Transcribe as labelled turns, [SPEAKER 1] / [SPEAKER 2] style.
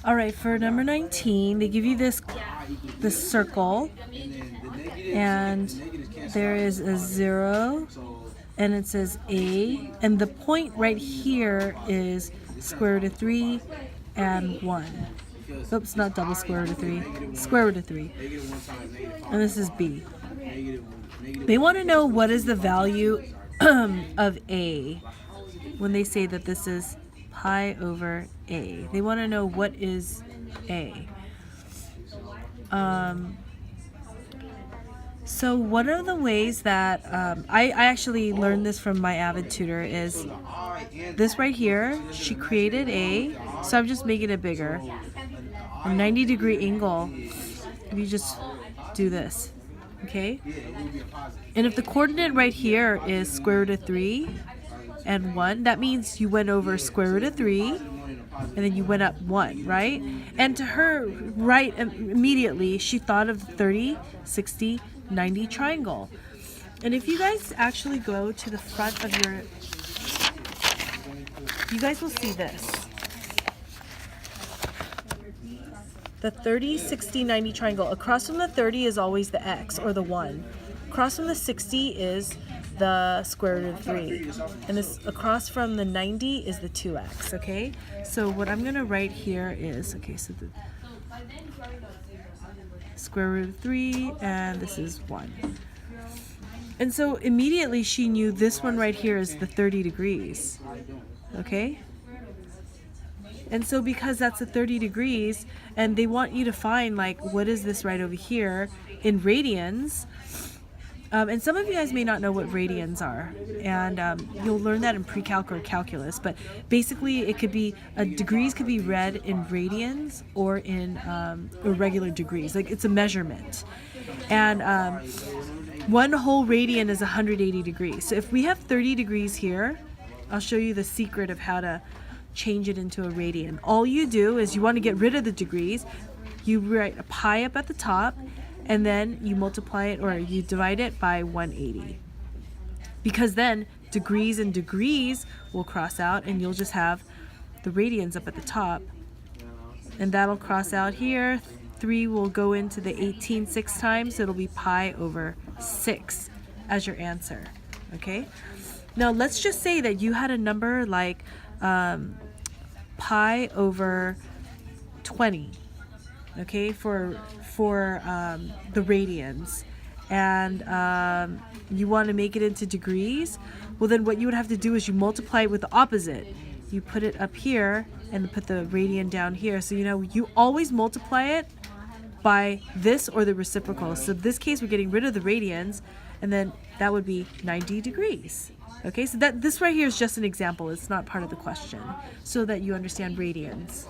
[SPEAKER 1] All right, for number 19, they give you this circle, and there is a 0, and it says A, and the point right here is square root of 3 and 1. Oops, not double square root of 3, square root of 3. And this is B. They want to know what is the value of A when they say that this is pi over A. They want to know what is A. So one of the ways that I actually learned this from my Avid tutor is this right here. She created A, so I'm just making it bigger. A 90-degree angle, if you just do this, okay? And if the coordinate right here is square root of 3 and 1, that means you went over square root of 3 and then you went up 1, right? And to her, right immediately, she thought of the 30, 60, 90 triangle. And if you guys actually go to the front of your, you guys will see this. The 30, 60, 90 triangle. Across from the 30 is always the x, or the 1. Across from the 60 is the square root of 3. And this across from the 90 is the 2x, okay? So what I'm going to write here is, okay, so the square root of 3, and this is 1. And so immediately she knew this one right here is the 30 degrees, okay? And so because that's the 30 degrees, and they want you to find, like, what is this right over here in radians. And some of you guys may not know what radians are, and you'll learn that in pre-calc or calculus. But basically, it could be degrees could be read in radians or in irregular degrees. Like, it's a measurement, and one whole radian is 180 degrees. So if we have 30 degrees here, I'll show you the secret of how to change it into a radian. All you do is you want to get rid of the degrees. You write a pi up at the top, and then you multiply it, or you divide it by 180. Because then degrees and degrees will cross out, and you'll just have the radians up at the top. And that'll cross out here. 3 will go into the 18 6 times, so it'll be pi over 6 as your answer. Okay? Now let's just say that you had a number like pi over 20. Okay, for the radians, and you want to make it into degrees. Well, then what you would have to do is you multiply it with the opposite. You put it up here and put the radian down here. So you know you always multiply it by this or the reciprocal. So in this case, we're getting rid of the radians, and then that would be 90 degrees. Okay, so this right here is just an example. It's not part of the question, so that you understand radians.